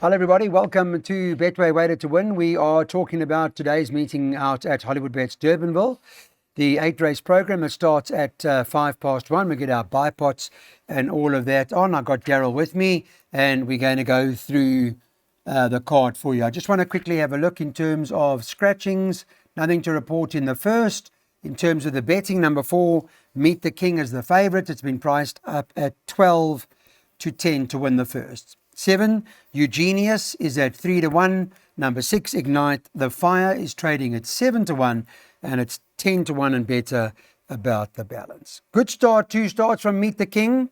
Hello, everybody. Welcome to Betway Wager to Win. We are talking about today's meeting out at Hollywoodbets Durbanville. The 8-race program, it starts at 1:05. We get our buy pots and all of that on. I've got Daryl with me, and we're going to go through the card for you. I just want to quickly have a look in terms of scratchings. Nothing to report in the first. In terms of the betting, number 4, Meet the King is the favourite. It's been priced up at 12 to 10 to win the first. 7, Eugenius is at 3 to 1. Number 6, Ignite the Fire is trading at 7 to 1, and it's 10 to 1 and better about the balance. Good start, 2 starts from Meet the King.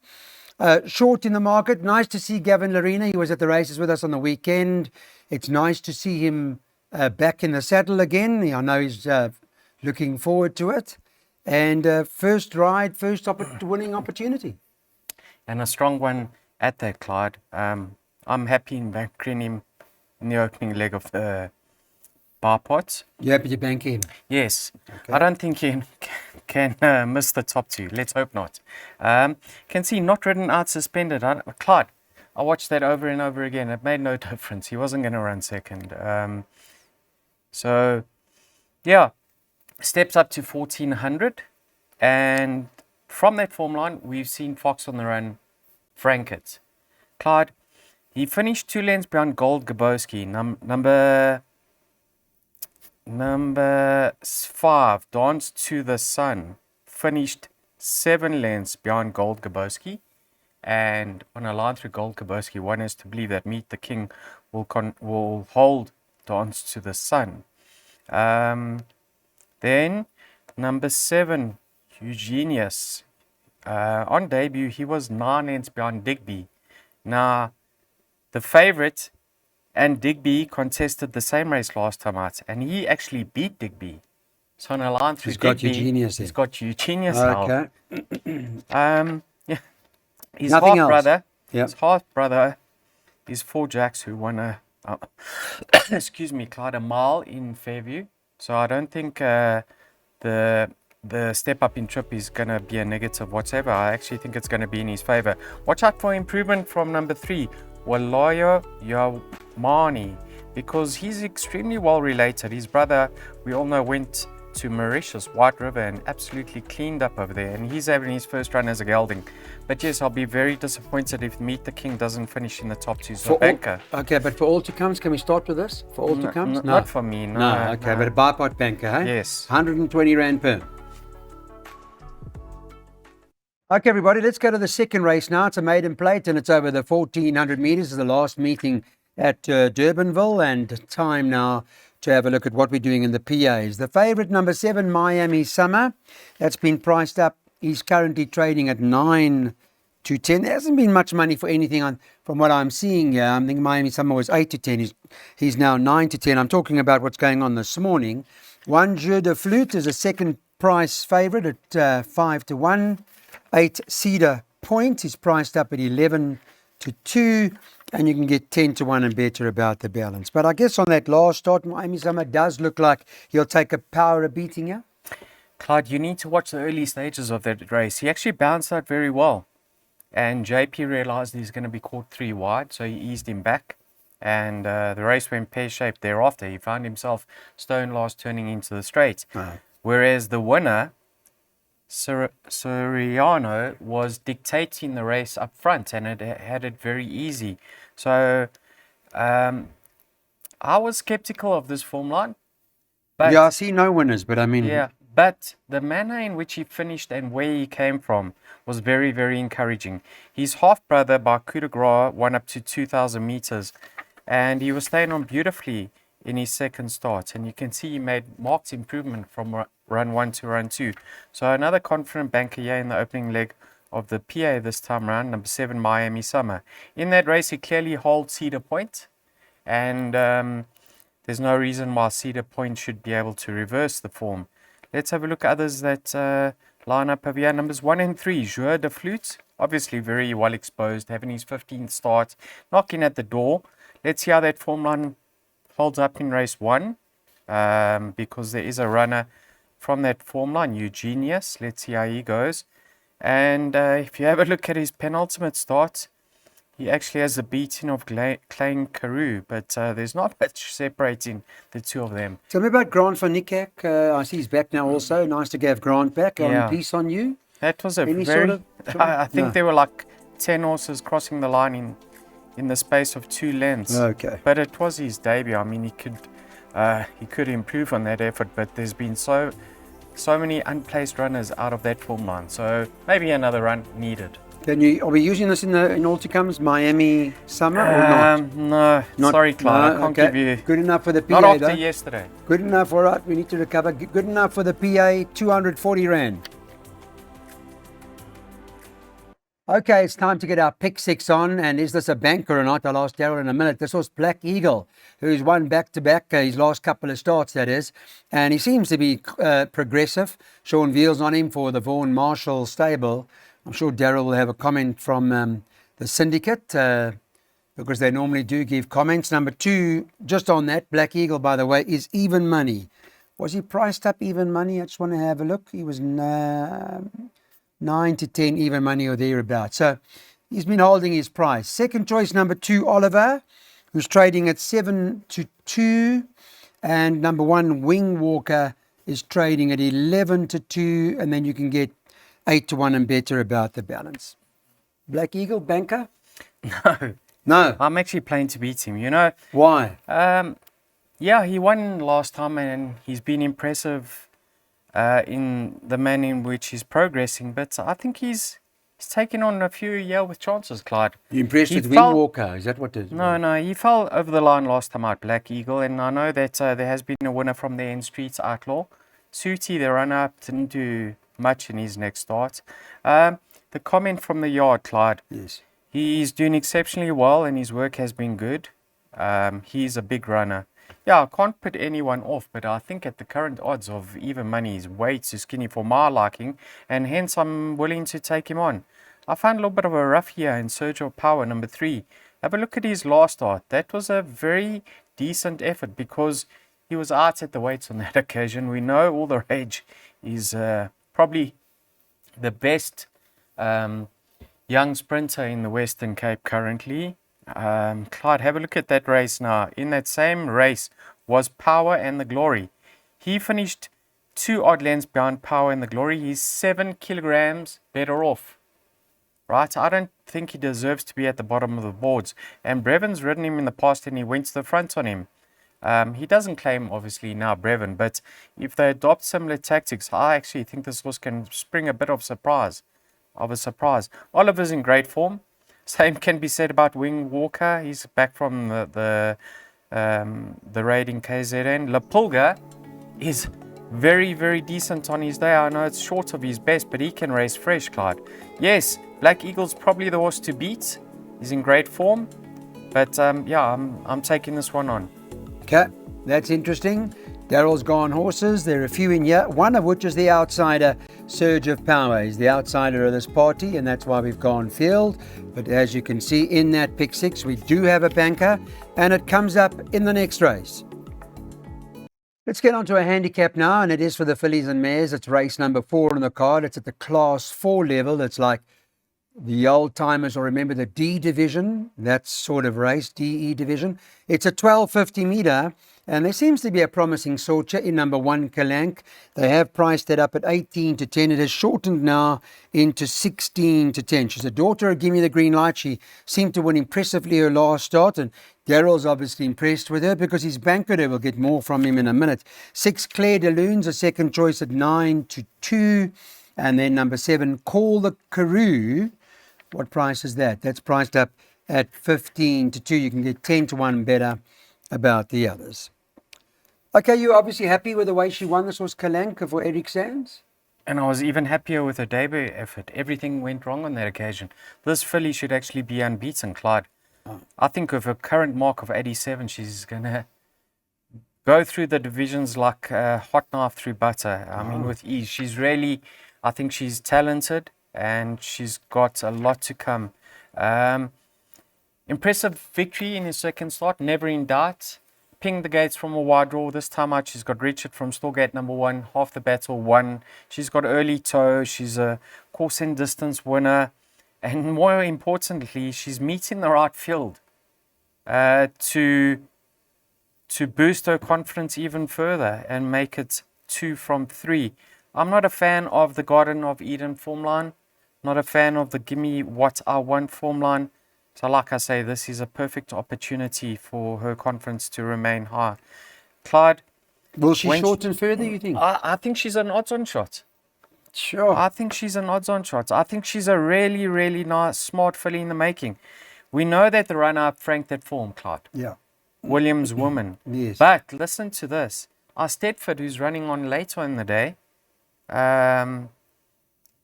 Short in the market. Nice to see Gavin Larena. He was at the races with us on the weekend. It's nice to see him back in the saddle again. I know he's looking forward to it. And first ride, winning opportunity. And a strong one at that, Clyde. I'm happy in banking him in the opening leg of the bar pots. You happy to bank him? Yes. Okay. I don't think he can miss the top 2. Let's hope not. Can see not ridden out suspended. Clyde, I watched that over and over again. It made no difference. He wasn't going to run second. So, yeah, steps up to 1400. And from that form line, we've seen Fox on the Run frank it. Clyde, he finished 2 lengths behind Gold Gabowski. Number 5, Dance to the Sun, finished 7 lengths behind Gold Gabowski. And on a line through Gold Gabowski, one is to believe that Meet the King will hold Dance to the Sun. Then number 7, Eugenius. On debut, he was 9 lengths behind Digby. Now, the favourite and Digby contested the same race last time out, and he actually beat Digby. So on a line through Digby, he's got Eugenius now. Okay. Yeah. His Nothing half else. brother, Yep. his half brother, is 4 Jacks, who won a excuse me, Clyde, a mile in Fairview. So I don't think the step up in trip is going to be a negative whatsoever. I actually think it's going to be in his favour. Watch out for improvement from number 3, Walayo Yamani, because he's extremely well related. His brother, we all know, went to Mauritius, White River, and absolutely cleaned up over there. And he's having his first run as a gelding. But yes, I'll be very disappointed if Meet the King doesn't finish in the top 2. So banker. Okay, but for all to comes, can we start with this? For all to comes? No. Not for me. No. Okay, but a buy pot banker, hey? Yes. 120 Rand per. Okay, everybody, let's go to the second race now. It's a maiden plate, and it's over the 1400 metres. It's the last meeting at Durbanville, and time now to have a look at what we're doing in the PAs. The favourite, number 7, Miami Summer, that's been priced up. He's currently trading at 9 to 10. There hasn't been much money for anything from what I'm seeing here. I think Miami Summer was 8 to 10. He's now 9 to 10. I'm talking about what's going on this morning. 1 Jeu de Flute is a second price favourite at 5 to 1. 8 Cedar Point is priced up at 11 to 2, and you can get 10 to 1 and better about the balance. But I guess on that last start, Miami Summer does look like he'll take a power of beating here. Clyde, you need to watch the early stages of that race. He actually bounced out very well, and JP realised he's going to be caught 3 wide, so he eased him back, and the race went pear-shaped thereafter. He found himself stone last turning into the straight, whereas the winner, Soriano, was dictating the race up front, and it had it very easy. So I was skeptical of this form line. But I see no winners, but I mean... Yeah, but the manner in which he finished and where he came from was very, very encouraging. His half-brother, by Coup de Grace, won up to 2,000 metres, and he was staying on beautifully in his second start, and you can see he made marked improvement from run 1 to run 2. So another confident banker here in the opening leg of the PA this time around, number 7, Miami Summer. In that race, he clearly holds Cedar Point, and there's no reason why Cedar Point should be able to reverse the form. Let's have a look at others that line up over here. Numbers 1 and 3, Jeu de Flute, obviously very well exposed, having his 15th start, knocking at the door. Let's see how that form line holds up in race 1, because there is a runner from that form line, Eugenius. Let's see how he goes. And if you have a look at his penultimate start, He actually has the beating of Klein Carew, but there's not much separating the two of them. Tell me about Grant van Niekerk. I see he's back now also. Nice to have Grant back. Yeah. On peace on you. That was a Any very. sort of- I think No. there were like 10 horses crossing the line in the space of 2 lengths. Okay. But it was his debut. I mean, he could improve on that effort, but there's been so many unplaced runners out of that form line. So maybe another run needed. Are we using this in all to comes Miami summer or not? No, sorry, Clyde. I can't give you. Good enough for the PA, Not after though. yesterday. Good enough, all right. We need to recover. Good enough for the PA, 240 Rand. Okay, it's time to get our pick six on. And is this a banker or not? I'll ask Daryl in a minute. This was Black Eagle, who's won back-to-back, his last couple of starts, that is. And he seems to be progressive. Sean Veal's on him for the Vaughan Marshall stable. I'm sure Daryl will have a comment from the syndicate because they normally do give comments. Number 2, just on that, Black Eagle, by the way, is even money. Was he priced up even money? I just want to have a look. He was 9 to 10 even money or thereabouts. So he's been holding his price. Second choice, number 2, Oliver, who's trading at 7 to 2. And number 1, Wing Walker, is trading at 11 to 2. And then you can get 8 to 1 and better about the balance. Black Eagle, banker? No. No. I'm actually playing to beat him. You know, Why? yeah, he won last time and he's been impressive in the manner in which he's progressing. But I think he's taken on a few with chances, Clyde. You impressed He with Wing fell- Walker? Is that what it is? No, he fell over the line last time out, Black Eagle. And I know that there has been a winner from the End Streets Outlaw. Suti, the runner-up, didn't do much in his next start. The comment from the yard, Clyde. Yes. He's doing exceptionally well and his work has been good. He's a big runner. Yeah, I can't put anyone off, but I think at the current odds of even money, he's way too skinny for my liking, and hence I'm willing to take him on. I found a little bit of a rough here in Surge of Power, number 3. Have a look at his last start. That was a very decent effort because he was out at the weights on that occasion. We know all the rage is probably the best young sprinter in the Western Cape currently. Clyde, have a look at that race now. In that same race was Power and the Glory. He finished 2 odd lengths behind Power and the Glory. He's 7 kilograms better off. Right? I don't think he deserves to be at the bottom of the boards. And Brevon's ridden him in the past and he went to the front on him. He doesn't claim, obviously, now Brevon, but if they adopt similar tactics, I actually think this horse can spring a bit of a surprise. Oliver's in great form. Same can be said about Wing Walker. He's back from the raid in KZN. La Pulga is very, very decent on his day. I know it's short of his best, but he can race fresh, Clyde. Yes, Black Eagle's probably the horse to beat. He's in great form, but I'm taking this one on. Okay, that's interesting. Daryl's gone horses. There are a few in here, one of which is the outsider, Surge of Power. He's the outsider of this party, and that's why we've gone field. But as you can see in that pick 6, we do have a banker, and it comes up in the next race. Let's get on to a handicap now, and it is for the fillies and mares. It's race number 4 on the card. It's at the Class 4 level. It's like the old timers will remember the D division, that sort of race, DE division. It's a 1250 meter, and there seems to be a promising sorcher in number 1, Kalank. They have priced it up at 18 to 10. It has shortened now into 16 to 10. She's a daughter of Gimme the Green Light. She seemed to win impressively her last start, and Daryl's obviously impressed with her because he's bankered her. We'll get more from him in a minute. 6, Claire de Lune's a second choice at 9 to 2. And then number 7, Call the Carew. What price is that? That's priced up at 15 to 2. You can get 10 to 1 better about the others. Okay, you're obviously happy with the way she won. This was Kalanka for Eric Sands. And I was even happier with her debut effort. Everything went wrong on that occasion. This filly should actually be unbeaten, Clyde. I think with her current mark of 87, she's going to go through the divisions like a hot knife through butter. I mean, with ease. She's really, I think she's talented and she's got a lot to come. Impressive victory in his second start, never in doubt. Pinged the gates from a wide draw. This time out, she's got Richard from Stallgate number 1, half the battle won. She's got early toe. She's a course and distance winner. And more importantly, she's meeting the right field to boost her confidence even further and make it 2 from 3. I'm not a fan of the Garden of Eden form line, not a fan of the Gimme What I Want form line. So like I say, this is a perfect opportunity for her confidence to remain high. Clyde, Will she when shorten further, you think? I think she's an odds-on shot. Sure. I think she's an odds-on shot. I think she's a really, really nice, smart filly in the making. We know that the runner-up franked that form, Clyde. Yeah. Williams woman. Yes. But listen to this. Our Stedford, who's running on later in the day,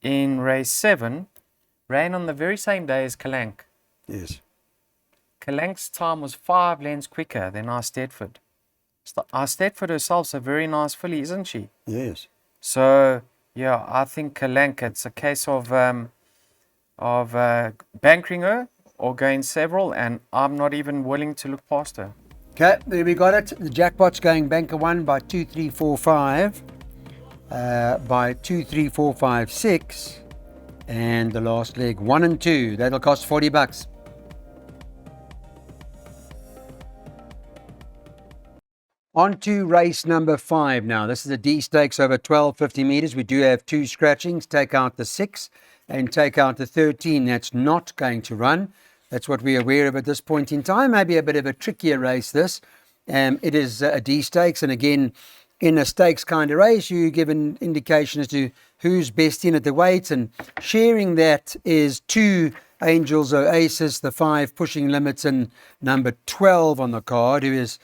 in race 7, ran on the very same day as Kalank. Yes. Kalank's time was 5 lengths quicker than our Stedford. Our Stedford herself's a very nice filly, isn't she? Yes. So, yeah, I think Kalank, it's a case of bankering her or going several, and I'm not even willing to look past her. Okay, there we got it. The jackpot's going banker 1 by 2345, by 23456, and the last leg 1 and 2. That'll cost $40. On to race number 5 now. This is a D stakes over 1250 meters. We do have 2 scratchings. Take out the 6 and take out the 13. That's not going to run. That's what we're aware of at this point in time. Maybe a bit of a trickier race, this. It is a D stakes, and again, in a stakes kind of race, you give an indication as to who's best in at the weights, and sharing that is 2 Angels Oasis, the 5 Pushing Limits, and number 12 on the card, who is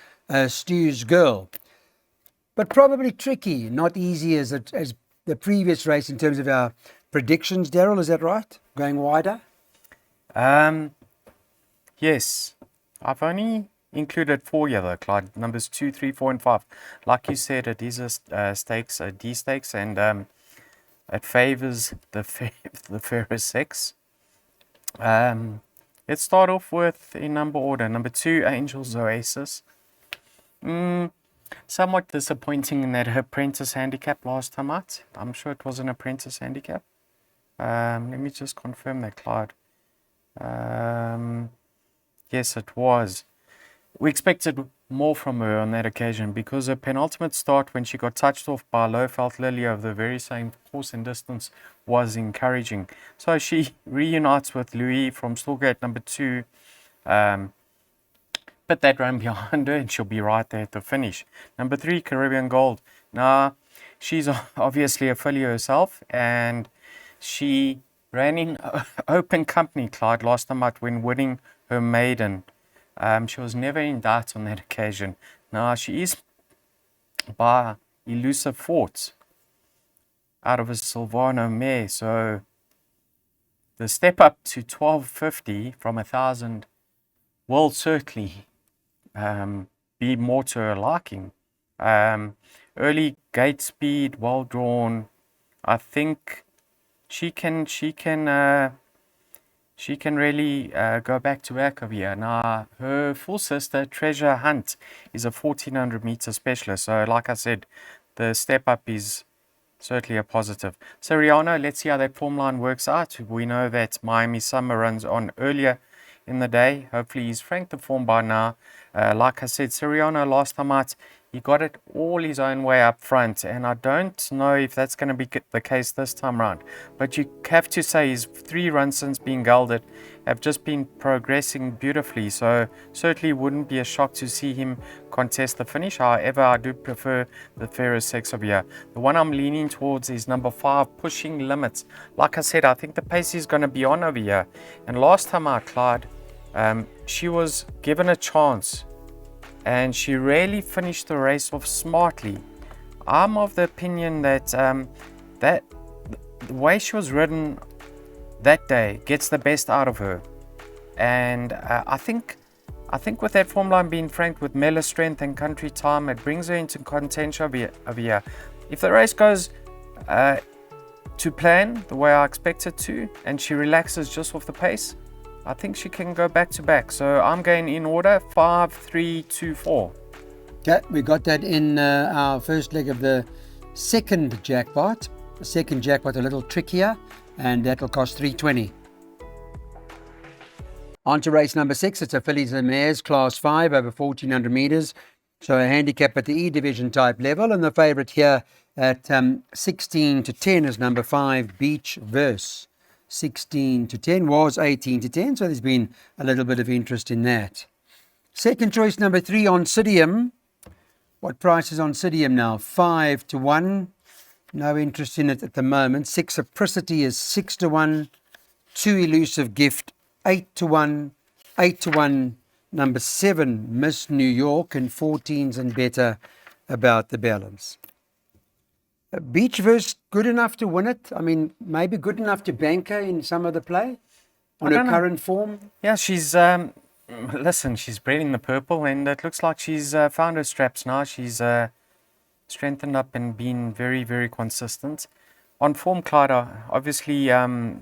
Stu's Girl. But probably tricky, not easy as the previous race in terms of our predictions. Daryl, is that right? Going wider? Yes. I've only included 4 here though, Clyde. Numbers 2, 3, 4, and 5. Like you said, it is a stakes, a D stakes, and it favours the fairest sex. Let's start off with in number order. Number 2, Angels Oasis. Somewhat disappointing in that her apprentice handicap last time out. I'm sure it was an apprentice handicap. Let me just confirm that, Clyde. Yes, it was. We expected more from her on that occasion because her penultimate start, when she got touched off by Lowveld Lily of the very same course and distance, was encouraging. So she reunites with Louis from Stallgate number 2. Put that run behind her and she'll be right there at the finish. Number 3, Caribbean Gold. Now, she's obviously a filly herself, and she ran in open company, Clyde, last time out when winning her maiden. She was never in doubt on that occasion. Now, she is by Elusive Fort out of a Silvano mare, so the step up to 1250 from 1,000 will certainly be more to her liking. Early gate speed, well drawn. I think she can really go back to back over here. Now, her full sister, Treasure Hunt, is a 1400 meter specialist. So, like I said, the step up is certainly a positive. Siriano, let's see how that form line works out. We know that Miami Summer runs on earlier in the day. Hopefully he's franked the form by now. Like I said, Siriano last time out, he got it all his own way up front, and I don't know if that's going to be the case this time round. But you have to say his 3 runs since being gelded have just been progressing beautifully, so certainly wouldn't be a shock to see him contest the finish. However, I do prefer the fairest sex of here. The one I'm leaning towards is number 5, Pushing Limits. Like I said, I think the pace is going to be on over here. And last time out, Clyde, she was given a chance, and she really finished the race off smartly. I'm of the opinion that that the way she was ridden that day gets the best out of her, and I think with that form line being franked with Mela Strength and Country Time, it brings her into contention over here. If the race goes to plan the way I expect it to, and she relaxes just off the pace, I think she can go back to back. So I'm going in order 5, 3, 2, 4. Okay, we got that in our first leg of the second jackpot. The second jackpot a little trickier, and that'll cost $320. On to race number 6. It's a fillies and mares, class 5 over 1400 metres. So a handicap at the E division type level. And the favourite here at 16 to 10 is number 5, Beach Verse. 16 to 10 was 18 to 10. So there's been a little bit of interest in that. Second choice, number 3, Oncidium. What price is Oncidium now? 5 to 1. No interest in it at the moment. 6, Apricity is 6 to 1. 2, Elusive Gift, 8 to 1. 8 to 1, number 7, Miss New York, and 14s and better about the balance. Beachverse, good enough to win it? I mean, maybe good enough to bank her in some of the play on her current form? Yeah, she's listen, she's bred in the purple, and it looks like she's found her straps now. She's strengthened up and been very, very consistent. On form, Clyde, obviously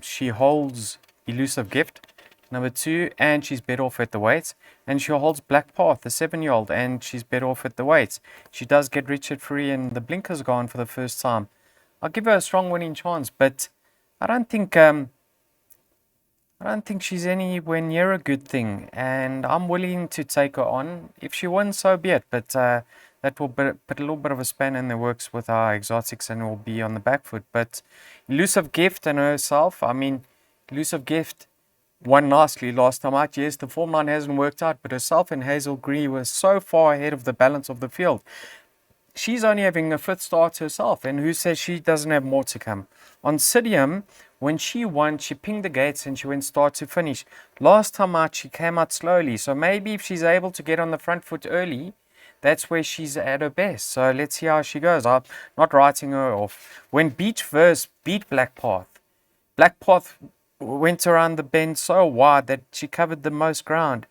she holds Elusive Gift, number 2, and she's better off at the weights. And she holds Black Path, the 7-year-old, and she's better off at the weights. She does get Richard Free, and the blinker's gone for the first time. I'll give her a strong winning chance, but I don't think she's anywhere near a good thing, and I'm willing to take her on. If she wins, so be it, but that will put a little bit of a span in the works with our exotics, and will be on the back foot. But Elusive Gift and herself, I mean, Elusive Gift won nicely last time out. Yes, the form line hasn't worked out, but herself and Hazel Gree were so far ahead of the balance of the field. She's only having a 5th start herself, and who says she doesn't have more to come? Oncidium, when she won, she pinged the gates and she went start to finish. Last time out, she came out slowly. So maybe if she's able to get on the front foot early, that's where she's at her best. So let's see how she goes. I'm not writing her off. When Beach Verse beat Black Path went around the bend so wide that she covered the most ground.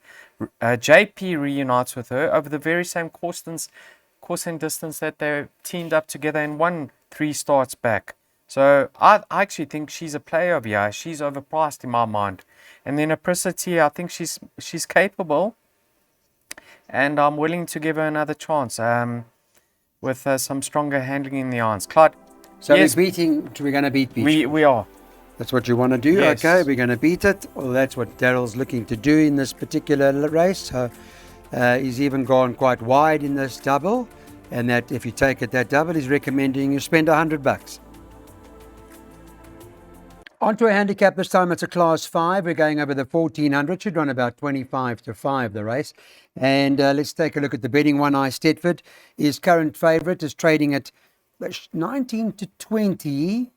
JP reunites with her over the very same course and distance that they teamed up together and won 3 starts back. So I actually think she's a player of here. She's overpriced in my mind. And then Apricity, I think she's capable, and I'm willing to give her another chance with some stronger handling in the irons. Clyde, So yes, we're going to beat Beach. we are. That's what you want to do? Yes. Okay, we're going to beat it. Well, that's what Daryl's looking to do in this particular race. So he's even gone quite wide in this double, and that if you take it that double, he's recommending you spend $100. On to a handicap this time. It's a class 5. We're going over the 1400. Should run about 25 to 5, the race. And let's take a look at the betting. One Eye Stetford. His current favourite is trading at 19 to 20.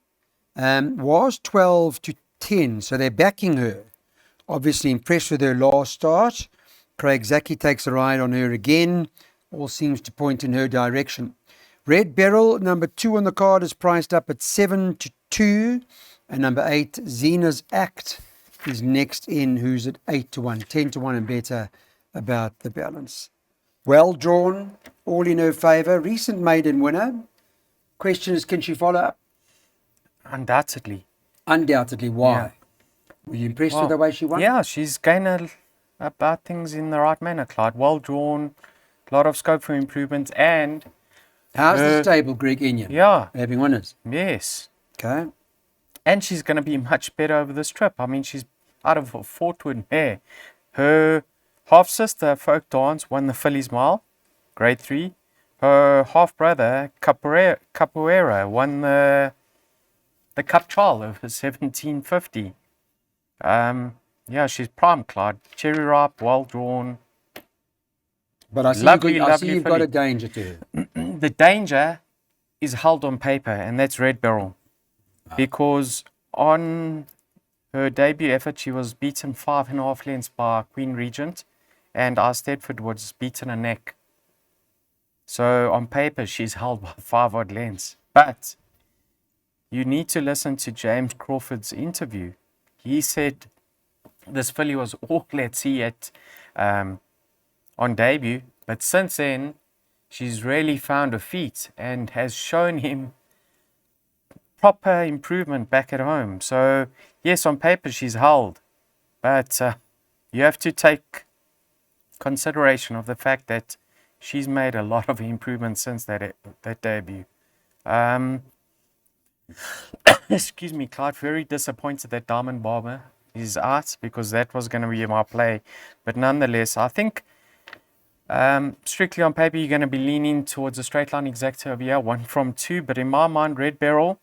Was 12 to 10. So they're backing her. Obviously impressed with her last start. Craig Zaki takes a ride on her again. All seems to point in her direction. Red Beryl, number 2 on the card, is priced up at 7 to 2. And number 8, Zena's Act, is next in, who's at 8 to 1, 10 to 1 and better about the balance. Well drawn, all in her favour. Recent maiden winner. Question is, can she follow up? Undoubtedly. Undoubtedly. Why? Yeah. Were you impressed with the way she won? Yeah, she's going about things in the right manner, Clyde. Well drawn, a lot of scope for improvement, and How's the stable, Greg Inyan? yeah, Having winners. yes. Okay. And she's going to be much better over this trip. I mean, she's out of a 4-twin mare. Her half-sister, Folk Dance, won the Fillies Mile, grade 3. Her half-brother, Capoeira, won the Cup Trial of 1750. Yeah, she's prime, Clyde. Cherry ripe, well-drawn. But I see, Lovely, I see lovely you've got a filly. danger to her. The danger is held on paper, and that's Red Beryl. Because on her debut effort, she was beaten 5.5 lengths by Queen Regent, and our Stetford was beaten a neck. So on paper, she's held by 5 odd lengths. But you need to listen to James Crawford's interview. He said this filly was all at sea at on debut, but since then, she's really found her feet and has shown him proper improvement back at home. So yes, on paper she's held, but you have to take consideration of the fact that she's made a lot of improvements since that debut. Excuse me, Clyde. Very disappointed that Diamond Barber is out because that was going to be my play. But nonetheless, I think strictly on paper, you're going to be leaning towards a straight line exacta over here, 1 from 2. But in my mind, Red Barrel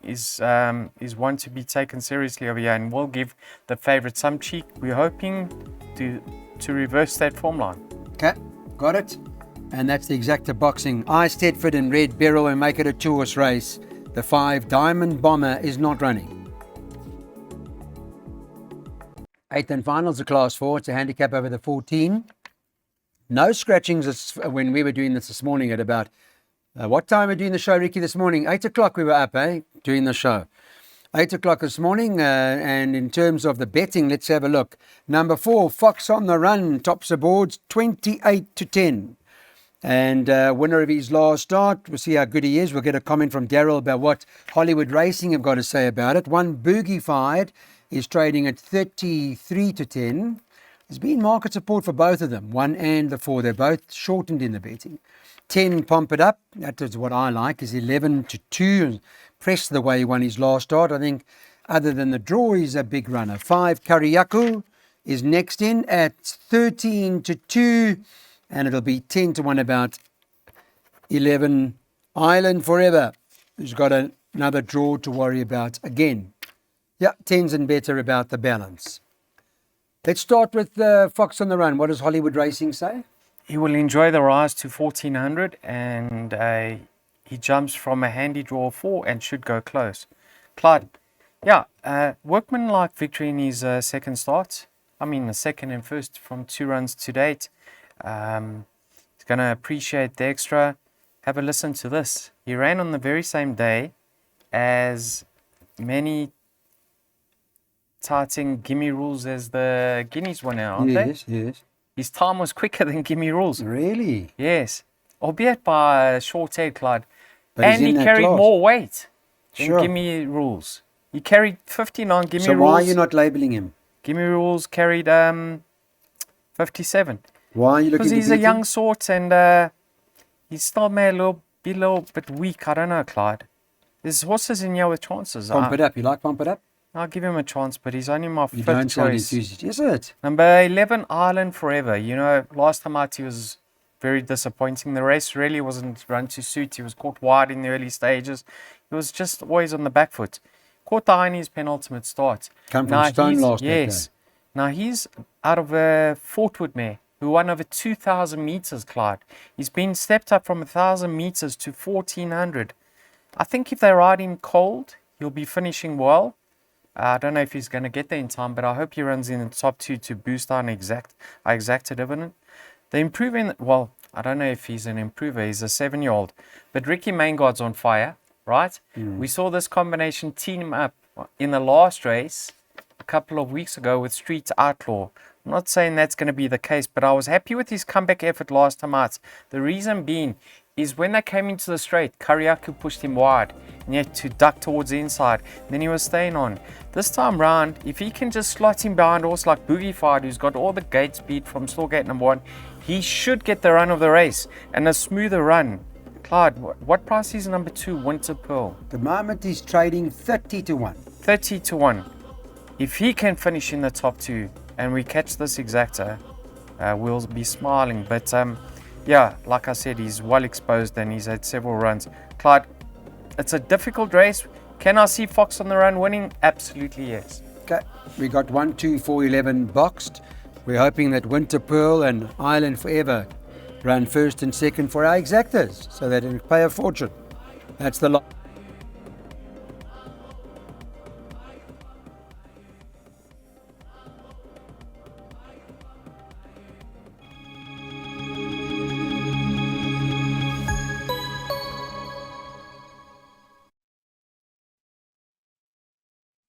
is one to be taken seriously over here and will give the favourite some cheek. We're hoping to reverse that form line. Okay, got it. And that's the exacta boxing. I, Stedford and Red Barrel, and make it a 2-horse race. The 5 Diamond Bomber is not running. 8th and finals of Class 4. It's a handicap over the 14. No scratchings when we were doing this morning at about, what time were we doing the show, Ricky, this morning? 8 o'clock we were up, doing the show. 8 o'clock this morning, and in terms of the betting, let's have a look. Number 4, Fox on the Run, tops the boards, 28-10. And winner of his last start, we'll see how good he is. We'll get a comment from Daryl about what Hollywood Racing have got to say about it. 1 Boogie-Fied is trading at 33-10. There's been market support for both of them, 1 and the 4. They're both shortened in the betting. 10 Pump It Up, that is what I like, is 11-2. Pressed the way he won his last start. I think other than the draw, he's a big runner. 5 Kariaku is next in at 13-2. And it'll be 10-1 about 11 Island Forever, who's got another draw to worry about again. Yeah, 10s and better about the balance. Let's start with Fox on the Run. What does Hollywood Racing say? He will enjoy the rise to 1400 and he jumps from a handy draw 4 and should go close. Clyde, workmanlike victory in his second start. I mean, the second and first from 2 runs to date. He's going to appreciate the extra. Have a listen to this. He ran on the very same day as many touting Gimme Rules as the Guineas winner, aren't they? Yes. His time was quicker than Gimme Rules. Really? Yes. Albeit by a short head, Clyde. But and he carried class. more weight than Sure. Gimme Rules. He carried 59 Gimme Rules. So why are you not labelling him? Gimme Rules carried 57. Why are you looking Because to he's beat a him? young sort and he still may be a little bit weak. I don't know, Clyde. There's horses in here with chances. Pump It Up. You like Pump It Up? I'll give him a chance, but he's only my You 5th don't sound choice. enthusiastic, is it? Number 11, Island Forever. You know, last time out he was very disappointing. The race really wasn't run to suit. He was caught wide in the early stages. He was just always on the back foot. Caught the eye in his penultimate start. Come from Stone he's- last Yes. Now he's out of a Fortwood mare who won over 2,000 meters, Clyde. He's been stepped up from 1,000 meters to 1,400. I think if they ride him cold, he'll be finishing well. I don't know if he's going to get there in time, but I hope he runs in the top 2 to boost our exacta dividend. The improving, well, I don't know if he's an improver. He's a 7-year-old. But Ricky Maingard's on fire, right? We saw this combination team up in the last race a couple of weeks ago with Street Outlaw. I'm not saying that's going to be the case, but I was happy with his comeback effort last time out. The reason being is when they came into the straight, Kariaku pushed him wide and he had to duck towards the inside. Then he was staying on. This time round, if he can just slot him behind a horse like Boogie-Fied, who's got all the gate speed from Stallgate number 1, he should get the run of the race and a smoother run. Clyde, what price is number 2, Winter Pearl? The moment he's trading 30-1. 30-1. If he can finish in the top 2 and we catch this exacta, we'll be smiling. But like I said, he's well exposed and he's had several runs. Clyde, it's a difficult race. Can I see Fox on the Run winning? Absolutely yes. Okay, we got 1, 2, 4, 11 boxed. We're hoping that Winter Pearl and Island Forever run first and second for our exactas, so that it'll pay a fortune. That's the lot.